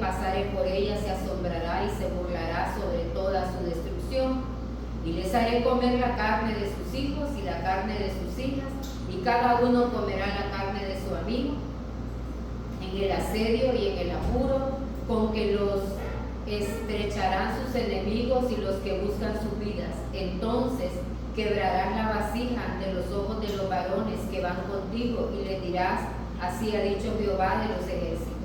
pasare por ella se asombrará y se burlará sobre toda su destrucción. Y les haré comer la carne de sus hijos y la carne de sus hijas, y cada uno comerá la carne de su amigo, en el asedio y en el apuro, con que los estrecharán sus enemigos y los que buscan sus vidas. Entonces quebrarás la vasija ante los ojos de los varones que van contigo, y les dirás: así ha dicho Jehová de los ejércitos.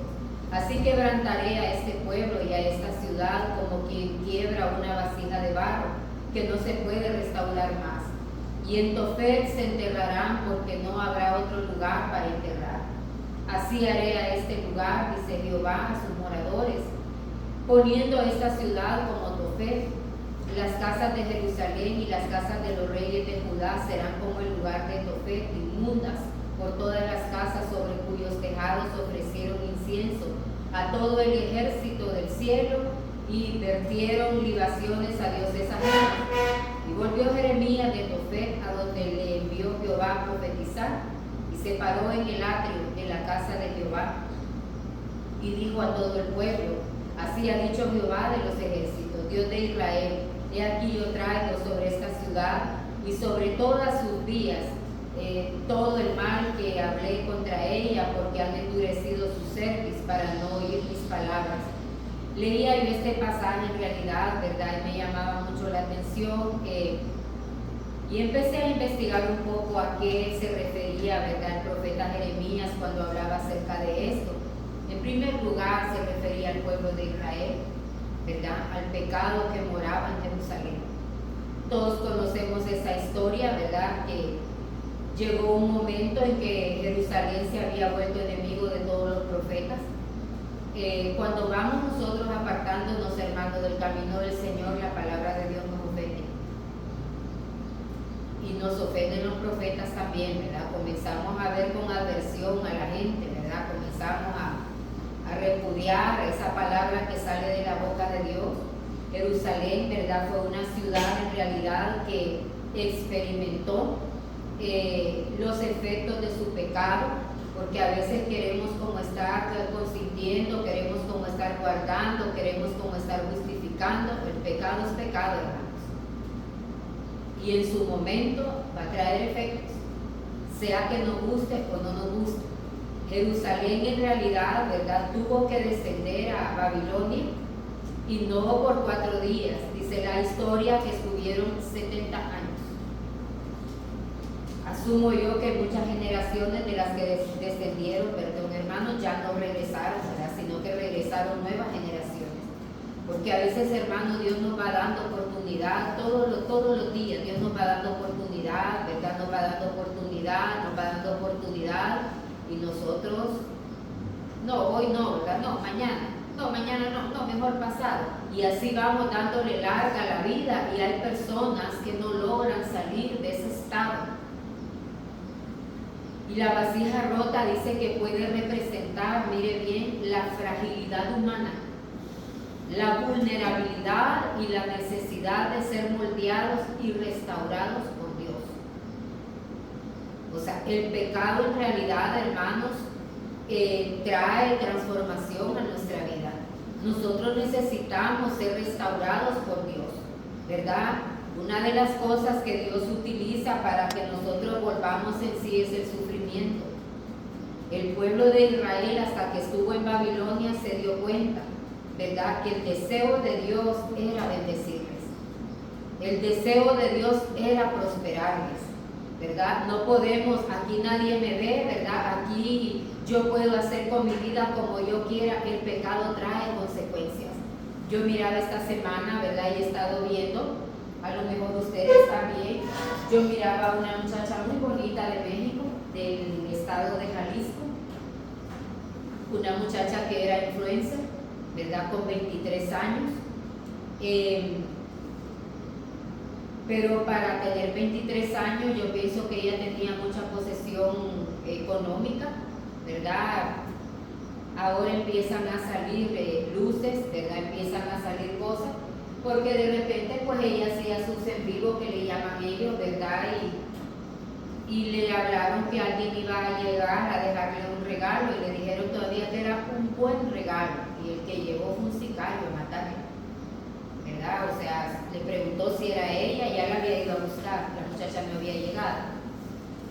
Así quebrantaré a este pueblo y a esta ciudad como quien quiebra una vasija de barro, que no se puede restaurar más. Y en Tofet se enterrarán, porque no habrá otro lugar para enterrar. Así haré a este lugar, dice Jehová, a sus moradores, poniendo esta ciudad como Tofet. Las casas de Jerusalén y las casas de los reyes de Judá serán como el lugar de Tofet, inmundas por todas las casas sobre cuyos tejados ofrecieron incienso a todo el ejército del cielo y vertieron libaciones a dioses ajenos. Y volvió Jeremías de Tofet, a donde le envió Jehová a profetizar, y se paró en el atrio de la casa de Jehová, y dijo a todo el pueblo: así ha dicho Jehová de los ejércitos, Dios de Israel: he aquí yo traigo sobre esta ciudad y sobre todas sus vías todo el mal que hablé contra ella, porque han endurecido su cerviz para no oír mis palabras. Leía yo este pasaje en realidad, ¿verdad? Y me llamaba mucho la atención, y empecé a investigar un poco a qué se refería, ¿verdad?, el profeta Jeremías cuando hablaba acerca de esto. En primer lugar, se refería al pueblo de Israel, ¿verdad?, al pecado que moraba en Jerusalén. Todos conocemos esa historia, ¿verdad?, que llegó un momento en que Jerusalén se había vuelto enemigo de todos los profetas. Cuando vamos nosotros apartándonos, hermanos, del camino del Señor, la palabra de Dios nos ofende. Y nos ofenden los profetas también, ¿verdad? Comenzamos a ver con aversión a la gente, ¿verdad? Comenzamos a repudiar esa palabra que sale de la boca de Dios. Jerusalén, ¿verdad?, fue una ciudad en realidad que experimentó los efectos de su pecado, porque a veces queremos como estar consintiendo, queremos como estar guardando, queremos como estar justificando. El pecado es pecado, hermanos, y en su momento va a traer efectos, sea que nos guste o no nos guste. Jerusalén en realidad, ¿verdad?, tuvo que descender a Babilonia, y no por 4 días, dice la historia que estuvieron 70 años. Asumo yo que muchas generaciones de las que descendieron, perdón, hermanos, ya no regresaron, ¿verdad?, sino que regresaron nuevas generaciones. Porque a veces, hermanos, Dios nos va dando oportunidad, todos los días Dios nos va dando oportunidad, ¿verdad?, nos va dando oportunidad, y nosotros, no, hoy no, ¿verdad?, no, mañana no, mejor pasado. Y así vamos dándole larga a la vida, y hay personas que no logran salir de ese estado. Y la vasija rota dice que puede representar, mire bien, la fragilidad humana, la vulnerabilidad y la necesidad de ser moldeados y restaurados por Dios. O sea, el pecado en realidad, hermanos, trae transformación a nuestra vida. Nosotros necesitamos ser restaurados por Dios, ¿verdad? Una de las cosas que Dios utiliza para que nosotros volvamos en sí es el sufrimiento. El pueblo de Israel, hasta que estuvo en Babilonia, se dio cuenta, ¿verdad?, que el deseo de Dios era bendecirles. El deseo de Dios era prosperarles, ¿verdad? No podemos, aquí nadie me ve, ¿verdad? Aquí yo puedo hacer con mi vida como yo quiera. El pecado trae consecuencias. Yo miraba esta semana, ¿verdad?, y he estado viendo, a lo mejor ustedes también, yo miraba a una muchacha muy bonita de México, del estado de Jalisco, una muchacha que era influencer, ¿verdad?, con 23 años, pero para tener 23 años yo pienso que ella tenía mucha posesión económica, ¿verdad? Ahora empiezan a salir luces, ¿verdad?, empiezan a salir cosas, porque de repente pues ella hacía sus en vivo, que le llaman ellos, ¿verdad?, y le hablaron que alguien iba a llegar a dejarle un regalo, y le dijeron todavía que era un buen regalo, y el que llegó le preguntó si era ella, ya la había ido a buscar, la muchacha no había llegado,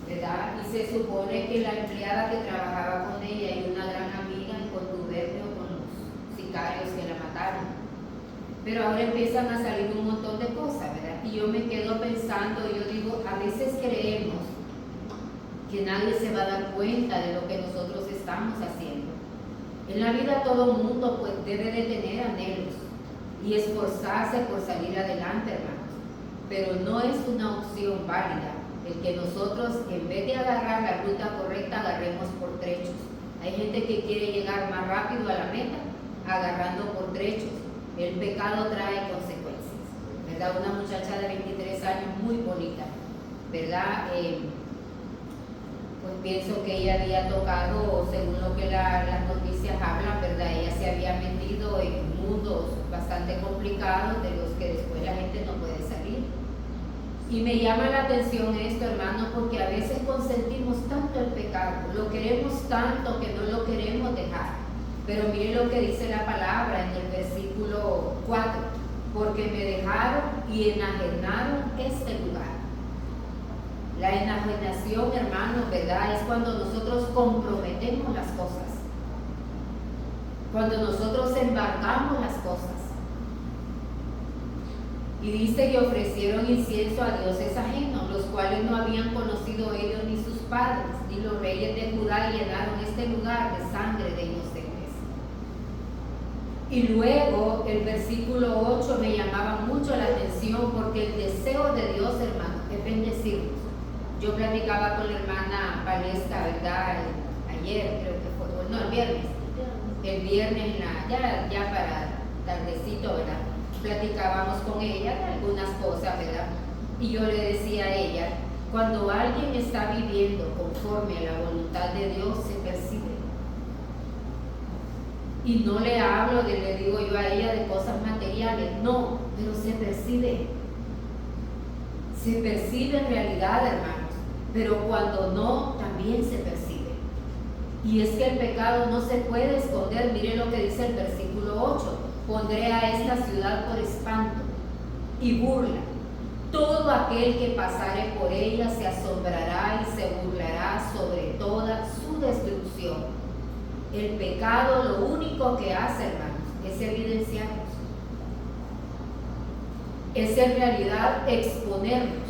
¿verdad? Y se supone que la empleada que trabajaba con ella y una gran amiga en contubernio con los sicarios que la mataron. Pero ahora empiezan a salir un montón de cosas, ¿verdad? Y yo me quedo pensando, yo digo, a veces creemos que nadie se va a dar cuenta de lo que nosotros estamos haciendo. En la vida todo mundo pues debe de tener anhelos y esforzarse por salir adelante, hermanos. Pero no es una opción válida el que nosotros, en vez de agarrar la ruta correcta, agarremos por trechos. Hay gente que quiere llegar más rápido a la meta agarrando por trechos. El pecado trae consecuencias, ¿verdad? Una muchacha de 23 años muy bonita, ¿verdad? Pues pienso que ella había tocado, según lo que las noticias hablan, ¿verdad? Ella se había metido en mundos bastante complicados de los que después la gente no puede salir. Y me llama la atención esto, hermano, porque a veces consentimos tanto el pecado, lo queremos tanto que no lo queremos dejar. Pero mire lo que dice la palabra en el versículo 4, porque me dejaron y enajenaron este lugar. La enajenación, hermanos, ¿verdad? Es cuando nosotros comprometemos las cosas, cuando nosotros embargamos las cosas. Y dice que ofrecieron incienso a dioses ajenos, los cuales no habían conocido ellos ni sus padres, ni los reyes de Judá, y llenaron este lugar de sangre de inocentes. Y luego el versículo 8 me llamaba mucho la atención, porque el deseo de Dios, hermano, es bendecirnos. Yo platicaba con la hermana Valesca, ¿verdad? Ayer creo que fue, no, el viernes. El viernes, ya para tardecito, ¿verdad? Platicábamos con ella de algunas cosas, ¿verdad? Y yo le decía a ella, cuando alguien está viviendo conforme a la voluntad de Dios, se percibe. Y no le hablo, le digo yo a ella de cosas materiales, no, pero se percibe. Se percibe en realidad, hermanos, pero cuando no, también se percibe. Y es que el pecado no se puede esconder. Mire lo que dice el versículo 8, pondré a esta ciudad por espanto y burla. Todo aquel que pasare por ella se asombrará y se burlará sobre toda su destrucción. El pecado lo único que hace, hermanos, es evidenciarnos. Es en realidad exponernos.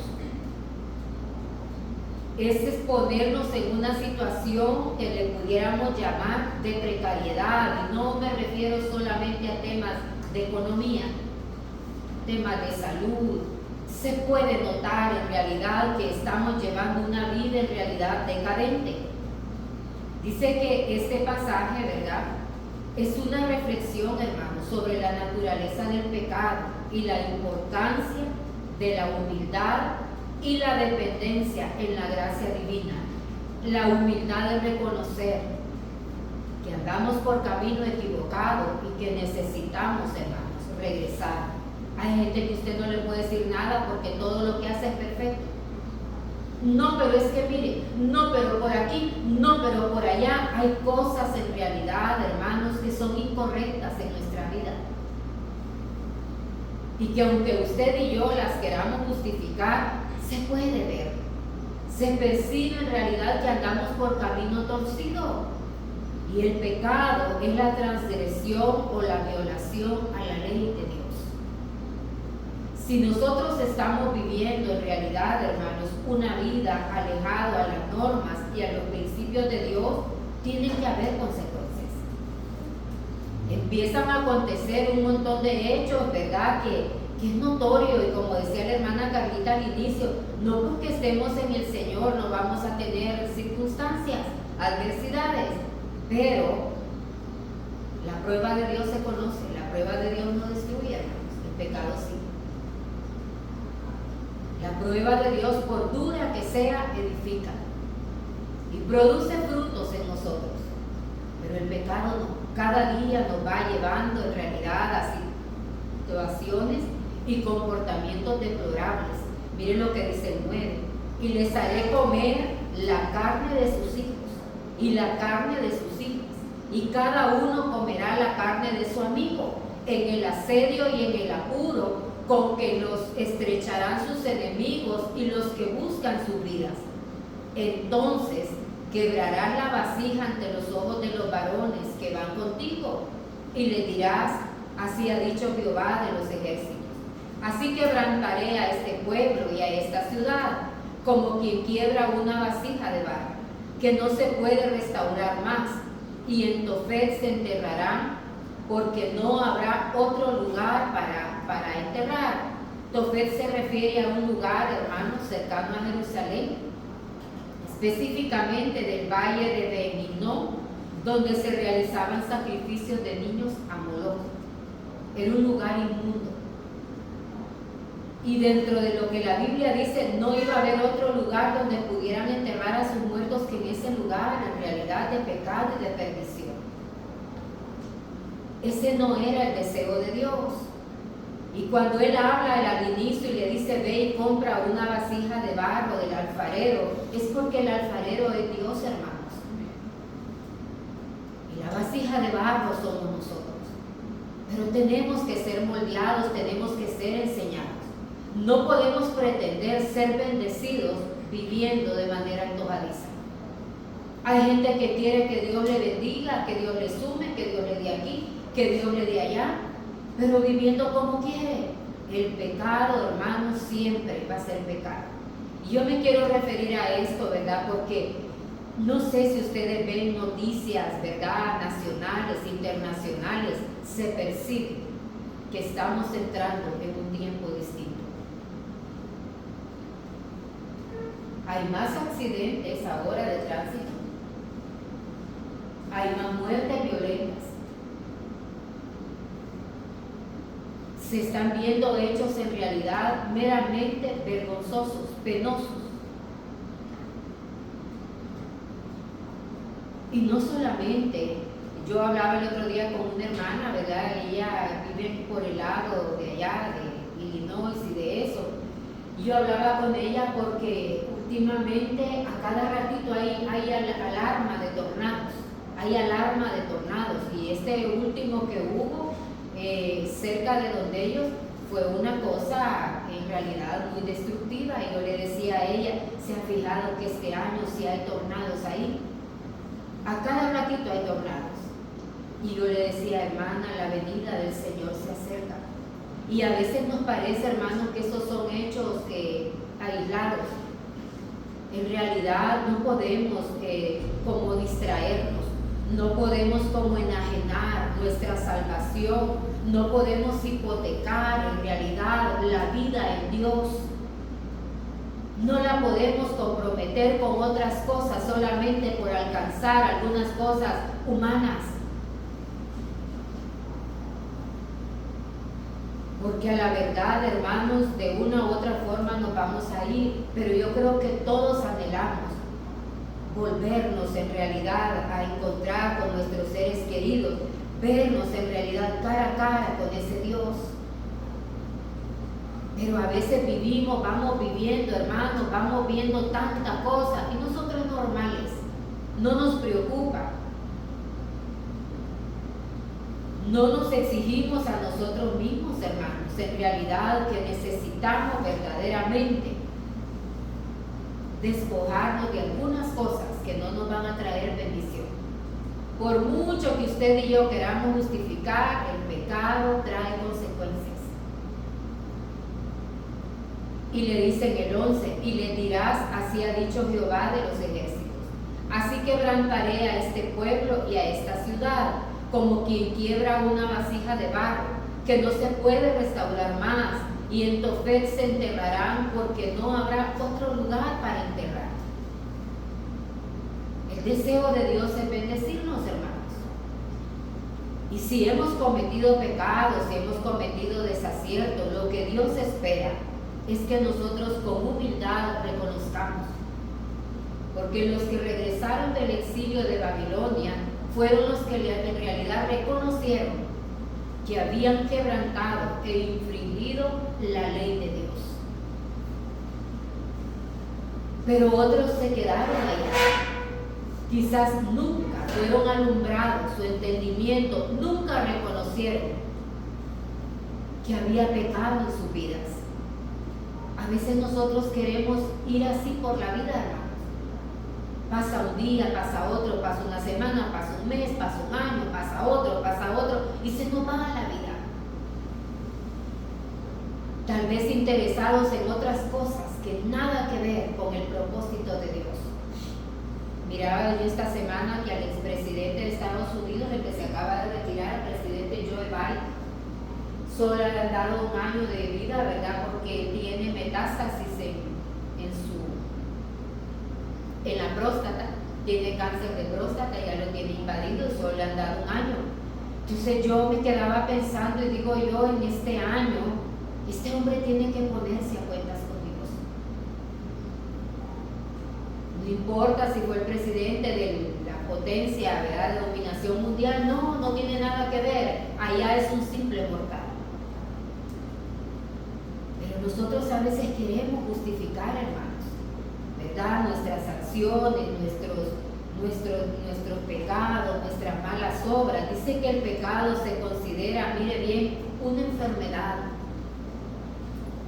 Es exponernos en una situación que le pudiéramos llamar de precariedad. Y no me refiero solamente a temas de economía, temas de salud. Se puede notar en realidad que estamos llevando una vida en realidad decadente. Dice que este pasaje, ¿verdad?, es una reflexión, hermanos, sobre la naturaleza del pecado y la importancia de la humildad y la dependencia en la gracia divina. La humildad de reconocer que andamos por camino equivocado y que necesitamos, hermanos, regresar. Hay gente que usted no le puede decir nada porque todo lo que hace es perfecto. No, pero es que mire, no, pero por aquí, no, pero por allá. Hay cosas en realidad, hermanos, que son incorrectas en nuestra vida. Y que aunque usted y yo las queramos justificar, se puede ver. Se percibe en realidad que andamos por camino torcido. Y el pecado es la transgresión o la violación a la ley de Dios. Si nosotros estamos viviendo en realidad, hermanos, una vida alejada a las normas y a los principios de Dios, tiene que haber consecuencias. Empiezan a acontecer un montón de hechos, ¿verdad?, que es notorio, y como decía la hermana Carlita al inicio, no porque estemos en el Señor no vamos a tener circunstancias, adversidades, pero la prueba de Dios se conoce, la prueba de Dios no destruye, hermanos, el pecado sí. La prueba de Dios, por dura que sea, edifica y produce frutos en nosotros, pero el pecado no. Cada día nos va llevando en realidad a situaciones y comportamientos deplorables. Miren lo que dice el 9, y les haré comer la carne de sus hijos y la carne de sus hijas, y cada uno comerá la carne de su amigo, en el asedio y en el apuro, con que los estrecharán sus enemigos y los que buscan sus vidas. Entonces quebrarás la vasija ante los ojos de los varones que van contigo y le dirás: así ha dicho Jehová de los ejércitos. Así quebrantaré a este pueblo y a esta ciudad, como quien quiebra una vasija de barro, que no se puede restaurar más, y en Tofet se enterrarán, porque no habrá otro lugar para enterrar. Tofet se refiere a un lugar, hermanos, cercano a Jerusalén, específicamente del valle de Ben-Hinnom, donde se realizaban sacrificios de niños a Moloch. Era un lugar inmundo. Y dentro de lo que la Biblia dice, no iba a haber otro lugar donde pudieran enterrar a sus muertos que en ese lugar, en realidad, de pecado y de perdición. Ese no era el deseo de Dios. Y cuando Él habla al inicio y le dice: ve y compra una vasija de barro del alfarero, es porque el alfarero es Dios, hermanos. Y la vasija de barro somos nosotros. Pero tenemos que ser moldeados, tenemos que ser enseñados. No podemos pretender ser bendecidos viviendo de manera antojadiza. Hay gente que quiere que Dios le bendiga, que Dios le sume, que Dios le dé aquí, que Dios le dé allá, pero viviendo como quiere. El pecado, hermanos, siempre va a ser pecado. Y yo me quiero referir a esto, ¿verdad? Porque no sé si ustedes ven noticias, ¿verdad?, nacionales, internacionales, se percibe que estamos entrando en un tiempo distinto. Hay más accidentes ahora de tránsito, hay más muertes violentas, se están viendo hechos en realidad meramente vergonzosos, penosos. Y no solamente, yo hablaba el otro día con una hermana, ¿verdad? Ella vive por el lado de allá, de Illinois y de eso. Yo hablaba con ella porque últimamente a cada ratito hay alarma de tornados, hay alarma de tornados, y este último que hubo cerca de donde ellos fue una cosa en realidad muy destructiva. Y yo le decía a ella: ¿se ha fijado que este año sí hay tornados ahí? A cada ratito hay tornados. Y yo le decía: hermana, la venida del Señor se acerca. Y a veces nos parece, hermanos, que esos son hechos aislados. En realidad no podemos como distraernos, no podemos como enajenar nuestra salvación, no podemos hipotecar en realidad la vida en Dios. No la podemos comprometer con otras cosas solamente por alcanzar algunas cosas humanas. Porque a la verdad, hermanos, de una u otra forma nos vamos a ir, pero yo creo que todos anhelamos volvernos en realidad a encontrar con nuestros seres queridos, vernos en realidad cara a cara con ese Dios. Pero a veces vamos viviendo, hermanos, vamos viendo tanta cosa y nosotros normales, no nos preocupa. No nos exigimos a nosotros mismos, hermanos, en realidad que necesitamos verdaderamente despojarnos de algunas cosas que no nos van a traer bendición. Por mucho que usted y yo queramos justificar, el pecado trae consecuencias. Y le dice en el 11: y le dirás: así ha dicho Jehová de los ejércitos, así quebrantaré a este pueblo y a esta ciudad, como quien quiebra una vasija de barro, que no se puede restaurar más, y en Tofet se enterrarán, porque no habrá otro lugar para enterrar. El deseo de Dios es bendecirnos, hermanos. Y si hemos cometido pecados, si hemos cometido desaciertos, lo que Dios espera es que nosotros con humildad reconozcamos. Porque los que regresaron del exilio de Babilonia fueron los que en realidad reconocieron que habían quebrantado e infringido la ley de Dios. Pero otros se quedaron allá. Quizás nunca fueron alumbrados, su entendimiento, nunca reconocieron que había pecado en sus vidas. A veces nosotros queremos ir así por la vida, hermanos. Pasa un día, pasa otro, pasa una semana, pasa un mes, pasa un año, pasa otro, y se nos va la vida. Tal vez interesados en otras cosas que nada que ver con el propósito de Dios. Miraba yo esta semana que al expresidente de Estados Unidos, el que se acaba de retirar, el presidente Joe Biden, solo le han dado un año de vida, ¿verdad? Porque tiene metástasis en la próstata, tiene cáncer de próstata, ya lo tiene invadido y solo le han dado un año. Entonces yo me quedaba pensando y digo yo, en este año, este hombre tiene que ponerse a cuentas con Dios. No importa si fue el presidente de la potencia, ¿verdad?, de dominación mundial, no tiene nada que ver, allá es un simple mortal. Pero nosotros a veces queremos justificar, hermanos, ¿verdad?, nuestras acciones, nuestros pecados, nuestras malas obras. Dice que el pecado se considera, mire bien, una enfermedad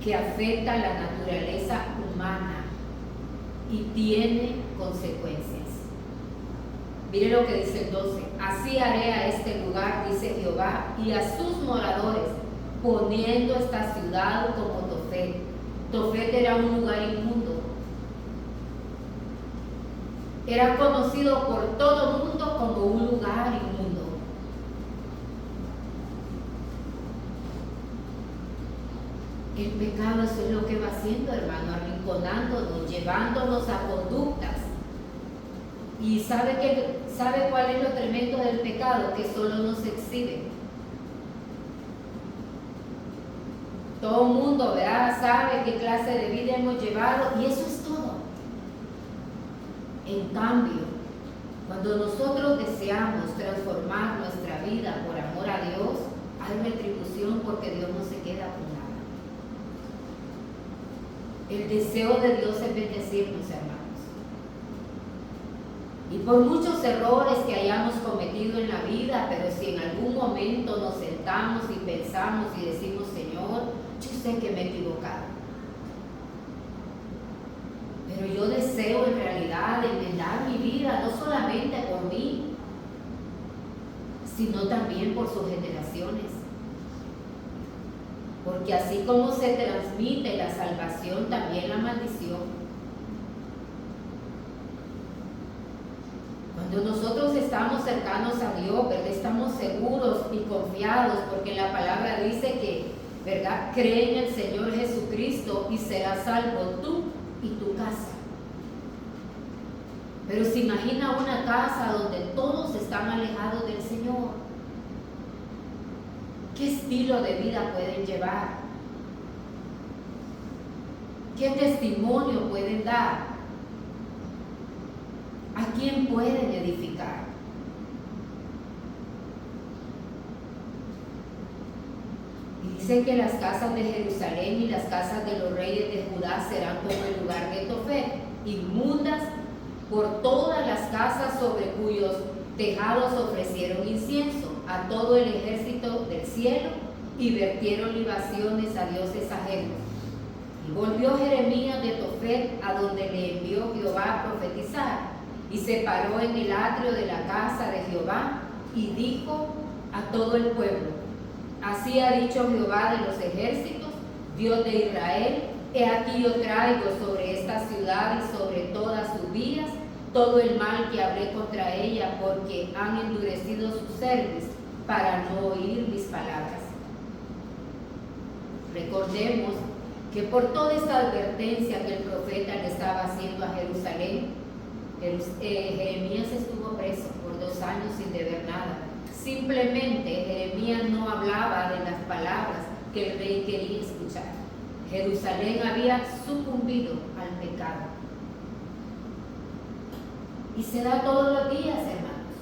que afecta a la naturaleza humana y tiene consecuencias. Mire lo que dice el 12: así haré a este lugar, dice Jehová, y a sus moradores, poniendo esta ciudad como Tofet. Tofet era un lugar inmundo. Era conocido por todo el mundo como un lugar inmundo. El pecado, eso es lo que va haciendo, hermano, arrinconándonos, llevándonos a conductas. Y ¿sabe cuál es lo tremendo del pecado? Que solo nos exhibe. Todo el mundo, ¿verdad?, sabe qué clase de vida hemos llevado y eso es todo. En cambio, cuando nosotros deseamos transformar nuestra vida por amor a Dios, hay retribución, porque Dios no se queda con nada. El deseo de Dios es bendecirnos, hermanos. Y por muchos errores que hayamos cometido en la vida, pero si en algún momento nos sentamos y pensamos y decimos: Señor, yo sé que me he equivocado, pero yo deseo en realidad enmendar mi vida, no solamente por mí, sino también por sus generaciones. Porque así como se transmite la salvación, también la maldición. Cuando nosotros estamos cercanos a Dios, ¿verdad?, estamos seguros y confiados, porque la palabra dice que, ¿verdad?, cree en el Señor Jesucristo y serás salvo tú y tu casa. Pero se imagina una casa donde todos están alejados del Señor. ¿Qué estilo de vida pueden llevar? ¿Qué testimonio pueden dar? ¿A quién pueden edificar? Y dice que las casas de Jerusalén y las casas de los reyes de Judá serán como el lugar de Tofet, inmundas por todas las casas sobre cuyos tejados ofrecieron incienso a todo el ejército del cielo y vertieron libaciones a dioses ajenos. Y volvió Jeremías de Tofet, a donde le envió Jehová a profetizar, y se paró en el atrio de la casa de Jehová y dijo a todo el pueblo: así ha dicho Jehová de los ejércitos, Dios de Israel: he aquí yo traigo sobre esta ciudad y sobre todas sus vías todo el mal que hablé contra ella, porque han endurecido su cerviz para no oír mis palabras. Recordemos que por toda esta advertencia que el profeta le estaba haciendo a Jerusalén, Jeremías estuvo preso por 2 años sin deber nada. Simplemente Jeremías no hablaba de las palabras que el rey quería escuchar. Jerusalén había sucumbido al pecado. Y se da todos los días, hermanos.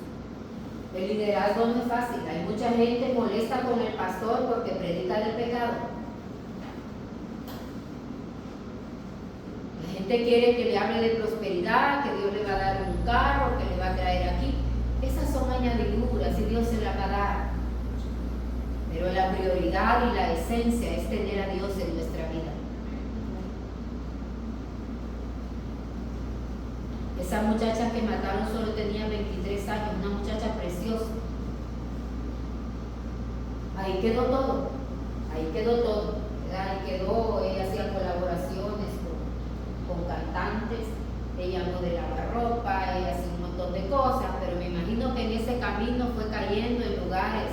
El liderazgo no es fácil. Hay mucha gente molesta con el pastor porque predica del pecado. La gente quiere que le hable de prosperidad, que Dios le va a dar un carro, que le va a traer aquí. Esas son añadiduras y Dios se las va a dar. Pero la prioridad y la esencia es tener a Dios en nuestra vida. Esa muchacha que mataron solo tenía 23 años, una muchacha preciosa. Ahí quedó todo, ¿verdad? Ahí quedó, ella hacía colaboraciones con cantantes, ella modelaba ropa, ella hacía un montón de cosas, pero me imagino que en ese camino fue cayendo en lugares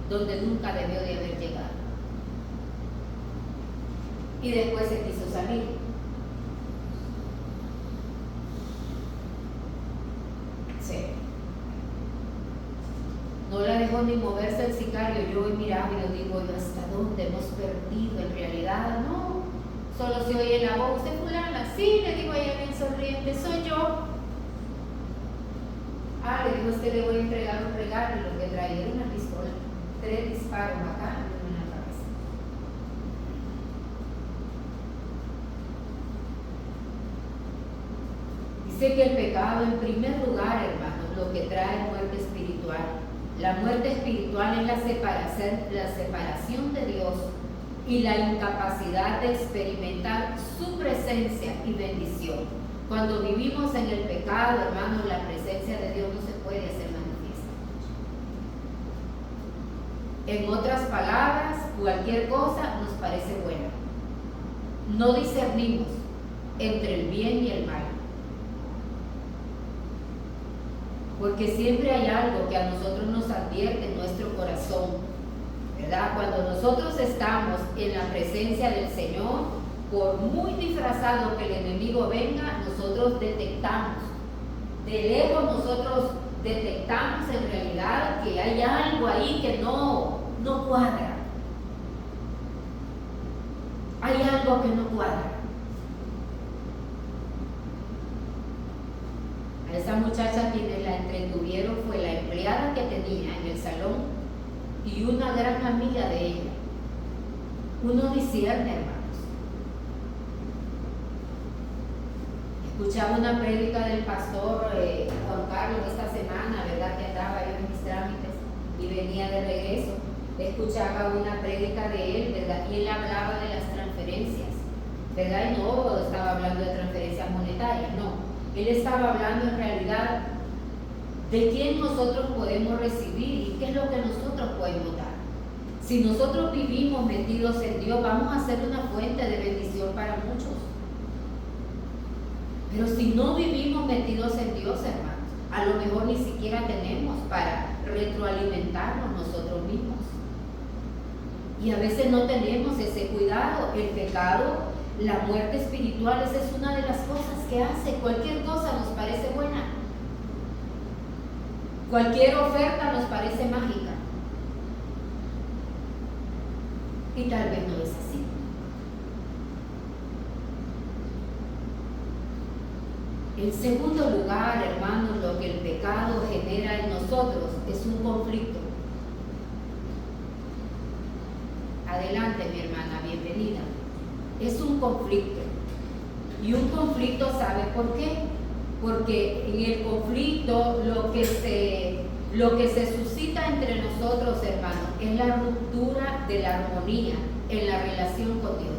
donde nunca debió de haber llegado. Y después se quiso salir. Sí. No la dejó ni moverse el sicario. Yo hoy miraba y le digo, ¿hasta dónde hemos perdido? En realidad, no. Solo se oye la voz, ¿usted fulana? Sí, le digo a ella bien sonriente, soy yo. Le digo, le voy a entregar un regalo, y lo que traía era una pistola. 3 disparos acá y en la cabeza. Dice que el pecado, en primer lugar, hermanos, lo que trae muerte espiritual. La muerte espiritual es la separación de Dios y la incapacidad de experimentar su presencia y bendición. Cuando vivimos en el pecado, hermanos, la presencia de Dios no se puede hacer manifiesta. En otras palabras, cualquier cosa nos parece buena. No discernimos entre el bien y el mal. Porque siempre hay algo que a nosotros nos advierte en nuestro corazón, ¿verdad? Cuando nosotros estamos en la presencia del Señor, por muy disfrazado que el enemigo venga, nosotros detectamos. De lejos nosotros detectamos en realidad que hay algo ahí que no cuadra. Hay algo que no cuadra. A esa muchacha quienes la entretuvieron fue la empleada que tenía en el salón y una gran amiga de ella. Uno discierne, hermanos. Escuchaba una prédica del pastor Juan Carlos esta semana, ¿verdad? Que andaba yo en mis trámites y venía de regreso. Escuchaba una prédica de él, ¿verdad? Y él hablaba de las transferencias, ¿verdad? Y no estaba hablando de transferencias monetarias, no. Él estaba hablando en realidad de quién nosotros podemos recibir y qué es lo que nosotros podemos dar. Si nosotros vivimos metidos en Dios, vamos a ser una fuente de bendición para muchos. Pero si no vivimos metidos en Dios, hermanos, a lo mejor ni siquiera tenemos para retroalimentarnos nosotros mismos. Y a veces no tenemos ese cuidado. El pecado, la muerte espiritual, esa es una de las cosas que hace. Cualquier cosa nos parece buena. Cualquier oferta nos parece mágica. Y tal vez no es así. En segundo lugar, hermanos, lo que el pecado genera en nosotros es un conflicto. Adelante, mi hermana, bienvenida. Es un conflicto. Y un conflicto, ¿sabe por qué? Porque en el conflicto lo que se suscita entre nosotros, hermanos, es la ruptura de la armonía en la relación con Dios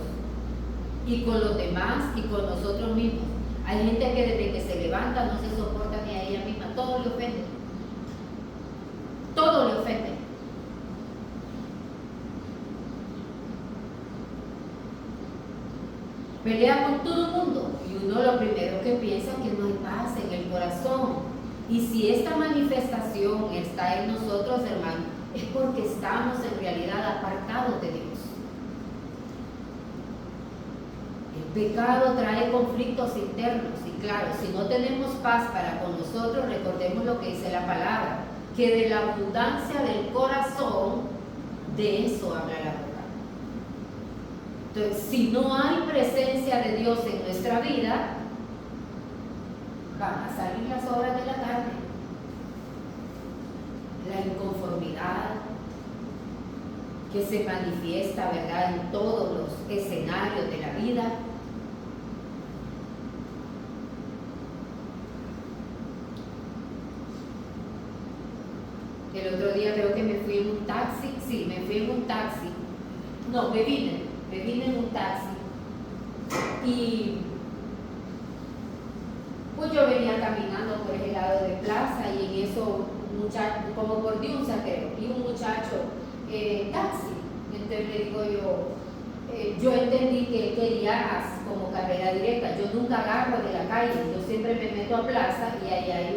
y con los demás y con nosotros mismos. Hay gente que desde que se levanta no se soporta ni a ella misma, todo le ofende. Todo le ofende. Pelea con todo el mundo y uno lo primero que piensa es que no hay paz en el corazón. Y si esta manifestación está en nosotros, hermanos, es porque estamos en realidad apartados de Dios. El pecado trae conflictos internos y claro, si no tenemos paz para con nosotros, recordemos lo que dice la palabra, que de la abundancia del corazón, de eso habla la boca. Entonces, si no hay presencia de Dios en nuestra vida, van a salir las obras de la carne, la inconformidad que se manifiesta, ¿verdad?, en todos los escenarios de la vida. El otro día creo que me fui en un taxi, Sí, me fui en un taxi. No, me vine en un taxi. Y pues yo venía caminando por ese lado de plaza y en eso un muchacho, como por Diunza creo, y un muchacho, taxi. Entonces le digo yo entendí que él quería como carrera directa. Yo nunca agarro de la calle, yo siempre me meto a plaza y ahí hay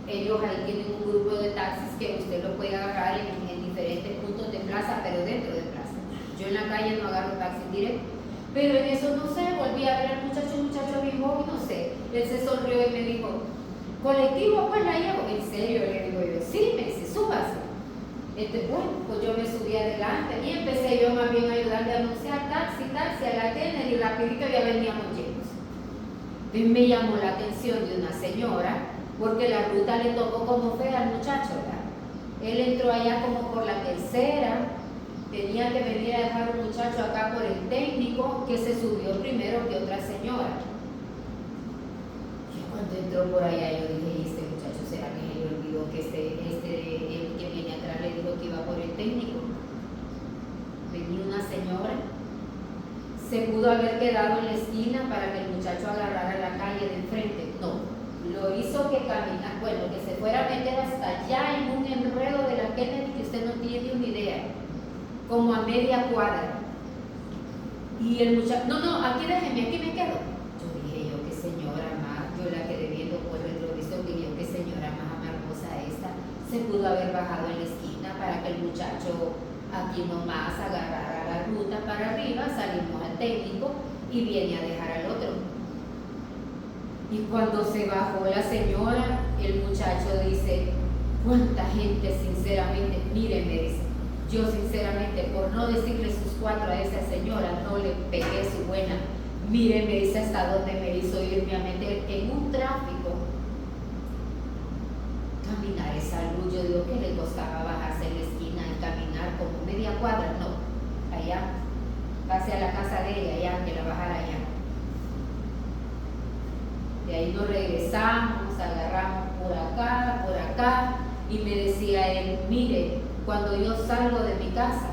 ellos ahí tienen un grupo de taxis que usted lo puede agarrar en diferentes puntos de plaza, pero dentro de plaza. Yo en la calle no agarro taxi directo. Pero en eso, no sé, volví a ver al muchacho bien joven, no sé. Él se sonrió y me dijo, colectivo, pues la llevo. ¿En serio? Le digo yo, sí, me dice, súbase. Bueno, pues yo me subí adelante y empecé yo más bien a ayudarle a anunciar taxi, a la Kennedy, y rapidito ya veníamos llenos. Entonces me llamó la atención de una señora, porque la ruta le tocó como fea al muchacho, ¿verdad? Él entró allá como por la tercera, tenía que venir a dejar un muchacho acá por el técnico, que se subió primero que otra señora. Y cuando entró por allá yo dije, ¿y este muchacho será que se le olvidó que el que viene atrás le dijo que iba por el técnico? Venía una señora, se pudo haber quedado en la esquina para que el muchacho agarrara la calle de enfrente. No, lo hizo que caminara, bueno, que se fuera a meter hasta allá en un enredo de la Kennedy que usted no tiene una idea, como a media cuadra. Y el muchacho, no, aquí déjeme, aquí me quedo. Yo dije, qué señora más, yo la quedé viendo por el retrovisor, dije yo, qué señora más amargosa esta, se pudo haber bajado en la esquina para que el muchacho aquí nomás agarrara la ruta para arriba, salimos al técnico y viene a dejar al otro. Y cuando se bajó la señora, el muchacho dice, ¿cuánta gente sinceramente? Mire, me dice, yo sinceramente, por no decirle sus cuatro a esa señora, no le pegué su buena. Mire, me dice, hasta dónde me hizo irme a meter en un tráfico. Caminar es algo, yo digo que le costaba bajarse en la esquina y caminar como media cuadra, no, allá, hacia la casa de ella, allá, que la bajara allá. De ahí nos regresamos, agarramos por acá, y me decía él, mire, cuando yo salgo de mi casa,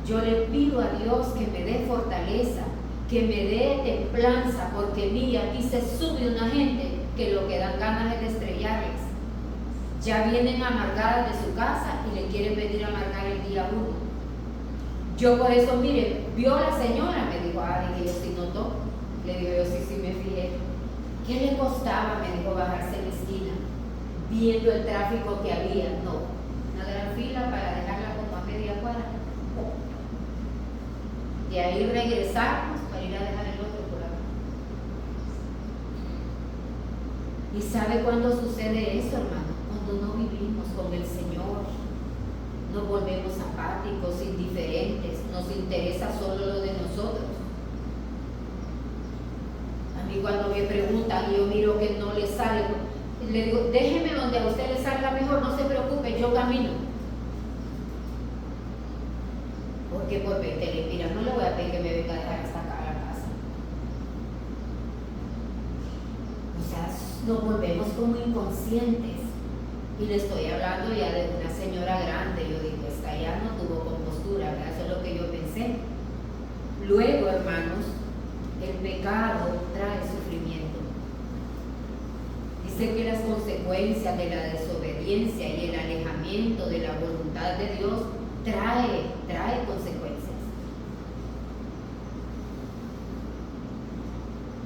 yo le pido a Dios que me dé fortaleza, que me dé templanza, porque mire, aquí se sube una gente que lo que dan ganas es de estrellarles. Ya vienen amargadas de su casa y le quieren venir a amargar el día 1. Yo por eso, mire, vio la señora, me dijo, dije yo, sí notó. Le digo yo, sí, me fijé. ¿Qué le costaba? Me dijo, bajarse en la esquina, viendo el tráfico que había. No, una gran fila para dejarla como a media cuadra. De ahí regresamos para ir a dejar el otro por acá. ¿Y sabe cuándo sucede eso, hermano? Cuando no vivimos con el Señor, nos volvemos apáticos, indiferentes, nos interesa solo lo de nosotros. A mí cuando me preguntan y yo miro que no le sale, le digo, déjeme donde a usted le salga mejor, no se preocupe, yo camino. Porque por 20 lempiras no le voy a pedir que me venga a dejar hasta acá a la casa. O sea, nos volvemos como inconscientes. Y le estoy hablando ya de una señora grande. Yo digo, esta ya no tuvo compostura, ¿verdad? Eso es lo que yo pensé. Luego, hermanos, el pecado trae sufrimiento. Dice que las consecuencias de la desobediencia y el alejamiento de la voluntad de Dios trae consecuencias.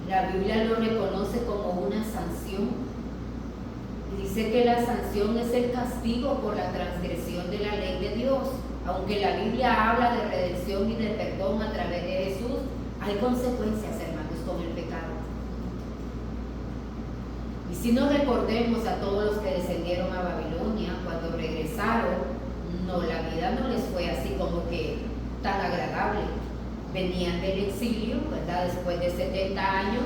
La Biblia lo reconoce como una sanción. Dice que la sanción es el castigo por la transgresión de la ley de Dios. Aunque la Biblia habla de redención y de perdón a través de Jesús, hay consecuencias, hermanos, con el pecado. Y si no recordemos a todos los que descendieron a Babilonia, cuando regresaron, la vida no les fue así como que tan agradable. Venían del exilio, ¿verdad? Después de 70 años,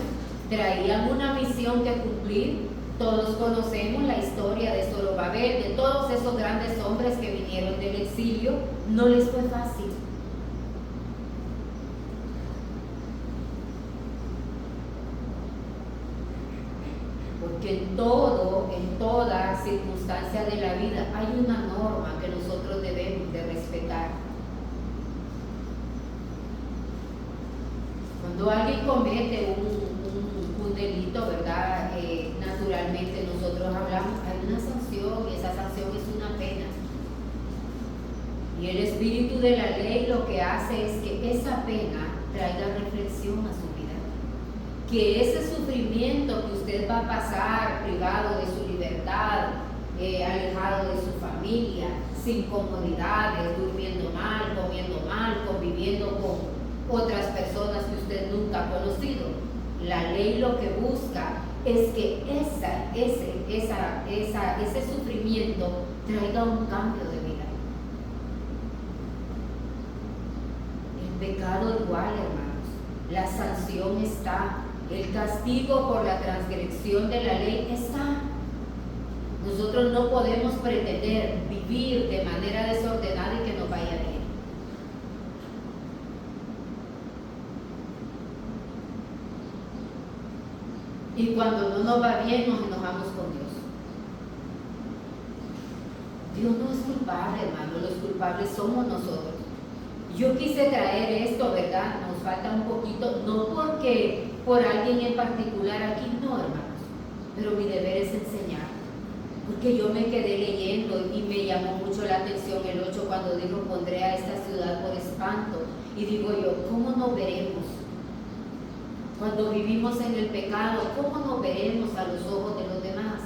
traían una misión que cumplir. Todos conocemos la historia de Zorobabel, de todos esos grandes hombres que vinieron del exilio. No les fue fácil. Porque en toda circunstancia de la vida hay una norma que nosotros debemos de respetar. Cuando alguien comete un delito, ¿verdad? Naturalmente nosotros hablamos, hay una sanción y esa sanción es una pena. Y el espíritu de la ley lo que hace es que esa pena traiga reflexión a su vida. Que ese sufrimiento que usted va a pasar privado de su libertad, alejado de su familia, sin comodidades, durmiendo mal, comiendo mal, conviviendo con otras personas que usted nunca ha conocido. La ley lo que busca es que ese sufrimiento traiga un cambio de vida. El pecado igual, hermanos. La sanción está. El castigo por la transgresión de la ley está. Nosotros no podemos pretender vivir de manera desordenada y que nos vaya bien. Y cuando no nos va bien, nos enojamos con Dios. Dios no es culpable, hermano, los culpables somos nosotros. Yo quise traer esto, ¿verdad? Nos falta un poquito, no porque por alguien en particular aquí, no, hermanos, pero mi deber es enseñar. Porque yo me quedé leyendo y me llamó mucho la atención el 8 cuando dijo, pondré a esta ciudad por espanto. Y digo yo, ¿cómo nos veremos? Cuando vivimos en el pecado, ¿cómo nos veremos a los ojos de los demás?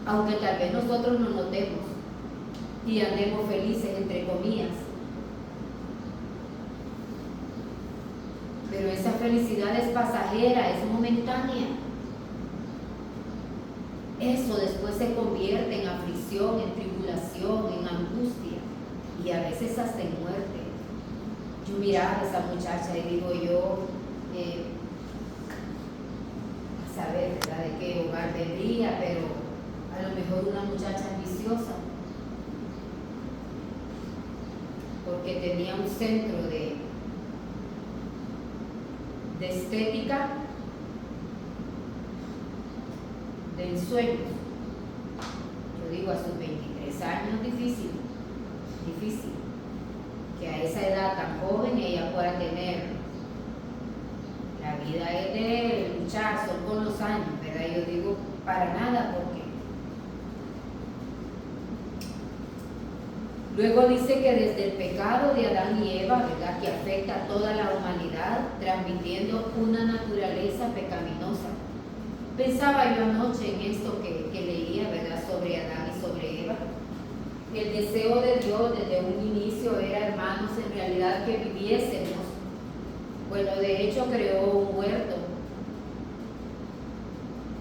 Aunque tal vez nosotros no notemos y andemos felices, entre comillas. Pero esa felicidad es pasajera, es momentánea. Eso después se convierte en aflicción, en tribulación, en angustia y a veces hasta en muerte. Yo miraba a esa muchacha y digo yo, a saber, ¿verdad?, de qué hogar vendría, pero a lo mejor una muchacha ambiciosa, porque tenía un centro de estética, de ensueños. Yo digo, a sus 23 años, difícil, que a esa edad tan joven ella pueda tener. La vida es de luchar, son con los años, ¿verdad? Yo digo, para nada, porque luego dice que desde el pecado de Adán y Eva, ¿verdad?, que afecta a toda la humanidad, transmitiendo una naturaleza pecaminosa. Pensaba yo anoche en esto que leía, ¿verdad?, sobre Adán y sobre Eva. El deseo de Dios desde un inicio era, hermanos, en realidad que viviésemos. Bueno, de hecho creó un huerto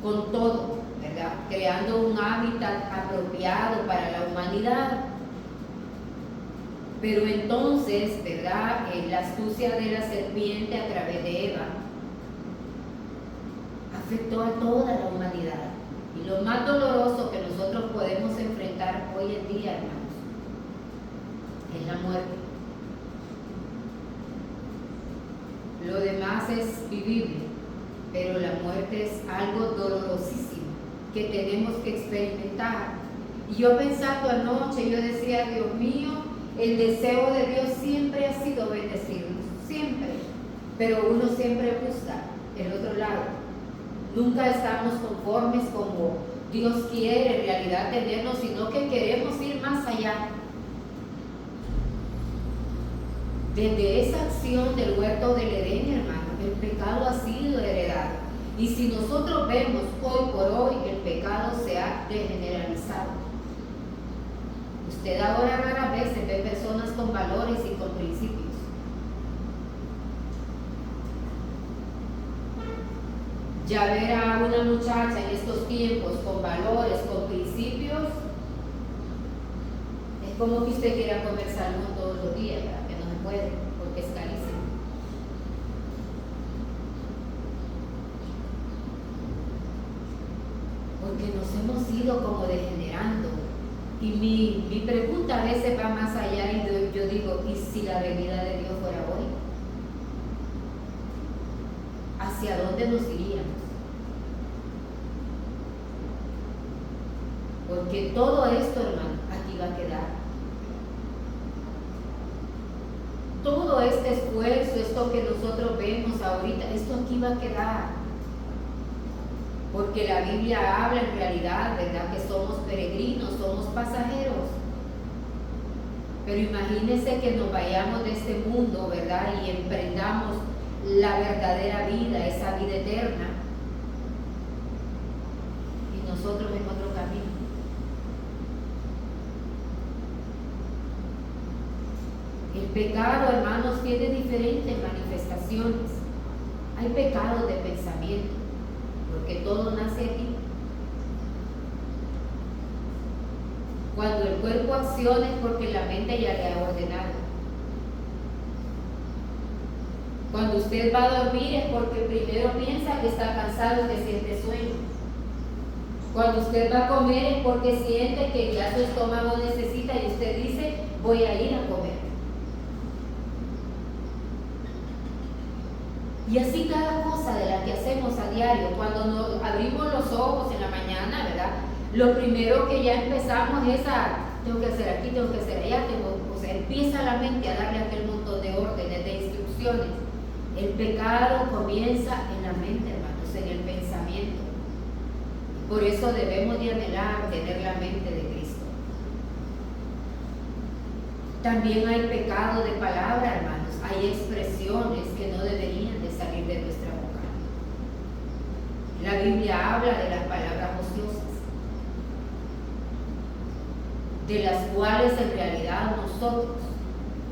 con todo, ¿verdad?, creando un hábitat apropiado para la humanidad. Pero entonces, ¿verdad?, la astucia de la serpiente a través de Eva afectó a toda la humanidad. Y lo más doloroso que nosotros podemos enfrentar hoy en día, hermanos, es la muerte. Lo demás es vivible, pero la muerte es algo dolorosísimo que tenemos que experimentar. Y yo pensando anoche, yo decía, Dios mío, el deseo de Dios siempre ha sido bendecirnos, siempre. Pero uno siempre busca el otro lado. Nunca estamos conformes como Dios quiere en realidad tenernos, sino que queremos ir más allá. Desde esa acción del huerto del Edén, hermano, el pecado ha sido heredado. Y si nosotros vemos hoy por hoy, el pecado se ha degeneralizado. Usted ahora rara vez ve personas con valores y con principios. Ya ver a una muchacha en estos tiempos con valores, con principios, es como que usted quiera comer salmón todos los días, ¿verdad?, que no se puede, porque es carísimo. Porque nos hemos ido como degenerando. Y mi pregunta a veces va más allá y yo digo, ¿y si la venida de Dios fuera hoy? ¿Hacia dónde nos iríamos? Porque todo esto, hermano, aquí va a quedar. Todo este esfuerzo, esto que nosotros vemos ahorita, esto aquí va a quedar. Porque la Biblia habla en realidad, ¿verdad?, que somos peregrinos, somos pasajeros. Pero imagínense que nos vayamos de este mundo, ¿verdad?, y emprendamos la verdadera vida, esa vida eterna. Y nosotros en otro camino. El pecado, hermanos, tiene diferentes manifestaciones. Hay pecados de pensamiento, porque todo nace aquí. Cuando el cuerpo acciona es porque la mente ya le ha ordenado. Cuando usted va a dormir es porque primero piensa que está cansado y que siente sueño. Cuando usted va a comer es porque siente que ya su estómago necesita y usted dice, voy a ir a comer. Y así cada cosa de la que hacemos a diario, cuando nos abrimos los ojos en la mañana, ¿verdad?, lo primero que ya empezamos es tengo que hacer aquí, tengo que hacer allá, o sea, empieza la mente a darle aquel montón de órdenes, de instrucciones. El pecado comienza en la mente, hermanos, en el pensamiento. Por eso debemos de anhelar tener la mente de Cristo. También hay pecado de palabra, hermanos. Hay expresiones que no deberían de salir de nuestra boca. La Biblia habla de las palabras ociosas, de las cuales en realidad nosotros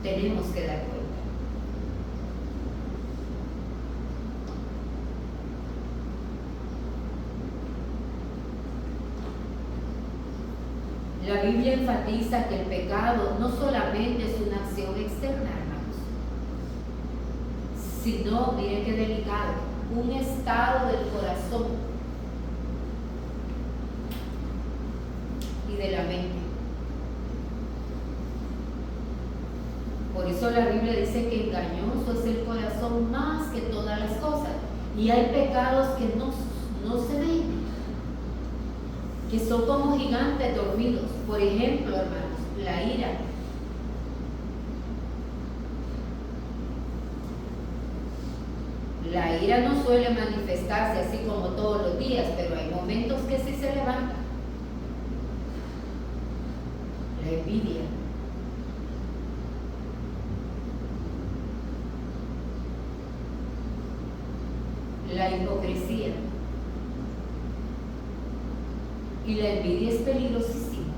tenemos que dar cuenta. La Biblia enfatiza que el pecado no solamente es una acción externa, hermanos, sino, miren qué delicado, un estado del corazón y de la mente. Por eso la Biblia dice que engañoso es el corazón más que todas las cosas. Y hay pecados que no se ven, que son como gigantes dormidos. Por ejemplo, hermanos, la ira. La ira no suele manifestarse así como todos los días, pero hay momentos que sí se levanta. La envidia. La hipocresía. Y la envidia es peligrosísima.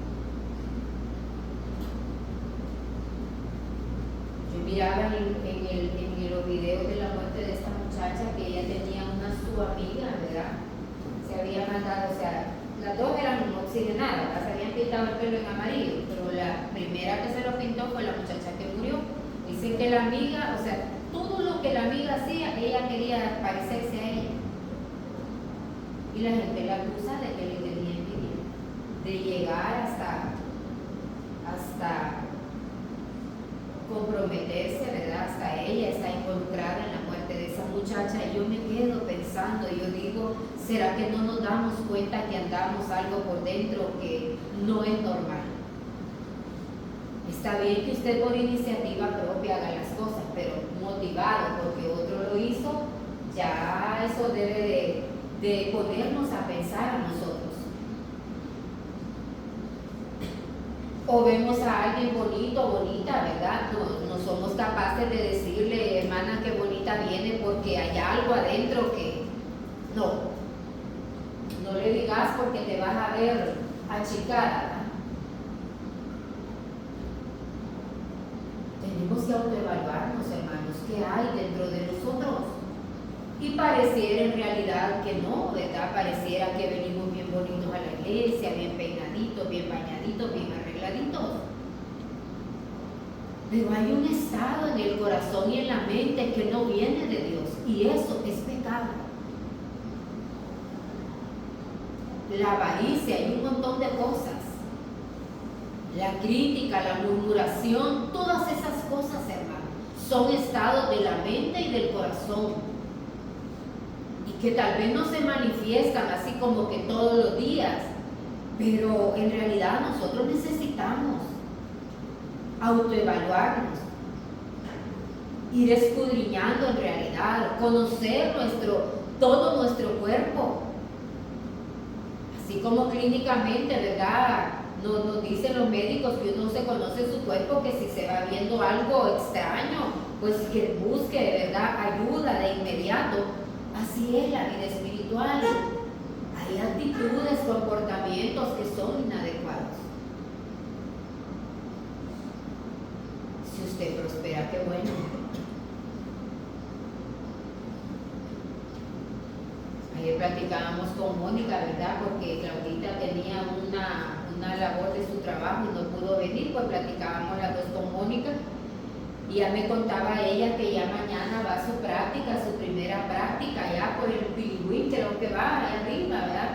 Yo miraba en los videos de la muerte de esta muchacha que ella tenía su amiga, ¿verdad? Se había mandado, o sea, las dos eran oxigenadas, se habían pintado el pelo en amarillo, pero la primera que se lo pintó fue la muchacha que murió. Dicen que la amiga, o sea, todo lo que la amiga hacía, ella quería parecerse a ella. Y la gente la acusa de que le tenía envidia, de llegar hasta comprometerse, ¿verdad? Hasta ella está involucrada en la muerte de esa muchacha. Y yo me quedo pensando, yo digo, ¿será que no nos damos cuenta que andamos algo por dentro que no es normal? Está bien que usted por iniciativa propia haga las cosas, pero motivado porque otro lo hizo, ya eso debe de ponernos a pensar a nosotros. O vemos a alguien bonito, bonita, ¿verdad? No somos capaces de decirle, hermana, qué bonita viene, porque hay algo adentro que no le digas porque te vas a ver achicada, ¿verdad? Tenemos que autoevaluarnos, hermanos, qué hay dentro de nosotros. Y pareciera en realidad que no, ¿verdad? Pareciera que venimos bien bonitos a la iglesia, bien peinaditos, bien bañaditos, bien arregladitos. Pero hay un estado en el corazón y en la mente que no viene de Dios, y eso es pecado. La avaricia, hay un montón de cosas. La crítica, la murmuración, todas esas cosas, hermanos, son estados de la mente y del corazón. Y que tal vez no se manifiestan así como que todos los días, Pero en realidad nosotros necesitamos autoevaluarnos, ir escudriñando en realidad, conocer todo nuestro cuerpo. Así como clínicamente, ¿verdad? Nos dicen los médicos que uno se conoce su cuerpo, que si se va viendo algo extraño, pues que busque, ¿verdad?, ayuda de inmediato. Así es la vida espiritual. Hay actitudes, comportamientos que son inadecuados. Si usted prospera, qué bueno. Ayer platicábamos con Mónica, ¿verdad? Porque Claudita tenía una labor de su trabajo y no pudo venir, pues platicábamos las dos con Mónica. Y ya me contaba ella que ya mañana va a su práctica, su primera práctica, ya por el Pilgrim, creo que va allá arriba, ¿verdad?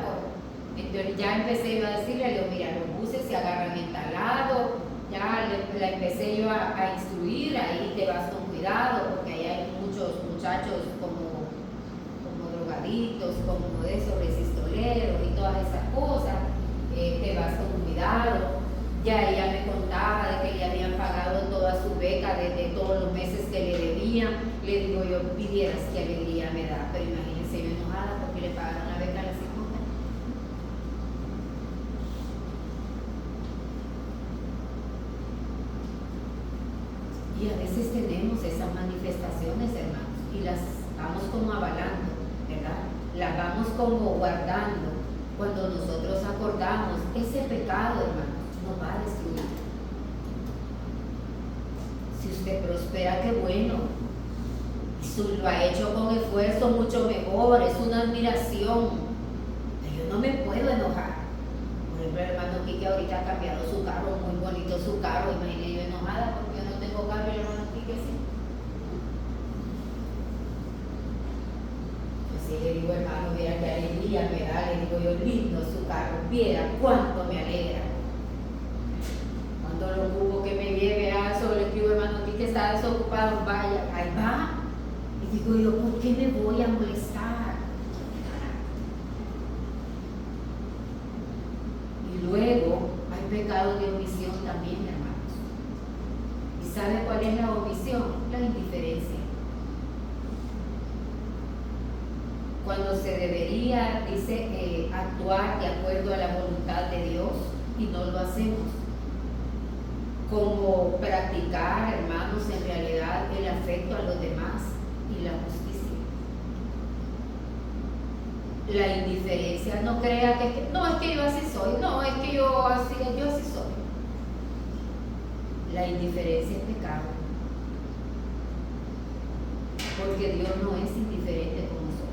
Entonces ya empecé yo a decirle, le digo, mira, los buses se agarran en tal lado, ya la empecé yo a instruir, ahí te vas con cuidado, porque ahí hay muchos muchachos como drogadictos, como de esos resistoleros y todas esas cosas, te vas con cuidado. Ya ella me contaba de que le habían pagado toda su beca desde todos los meses que le debían. Le digo yo, pidieras qué alegría me da, pero imagínense yo enojada porque le pagaron la beca a la segunda. Y a veces tenemos esas manifestaciones, hermanos, y las vamos como avalando, ¿verdad? Las vamos como guardando. Cuando nosotros acordamos ese pecado, hermanos, nos va a destruir. Si usted prospera, qué bueno. Lo ha hecho con esfuerzo, mucho mejor, es una admiración. Yo no me puedo enojar. Por ejemplo, el hermano Quique ahorita ha cambiado su carro, muy bonito su carro. Imagínate yo enojada porque yo no tengo carro y el hermano Quique sí. Así le digo, hermano, viera qué alegría me da. Le digo yo, lindo su carro, viera cuánto me alegra. Cuando lo ocupo que me lleve a eso, le escribo, hermano Quique está desocupado, vaya, ahí va. Y digo yo, ¿por qué me voy a molestar? Y luego hay pecado de omisión también, hermanos. ¿Y sabe cuál es la omisión? La indiferencia. Cuando se debería, dice, actuar de acuerdo a la voluntad de Dios y no lo hacemos. Como practicar, hermanos, en realidad el afecto a los demás y la justicia. La indiferencia, no crea que no, es que yo así soy, no, es que yo así soy. La indiferencia es pecado, porque Dios no es indiferente con nosotros.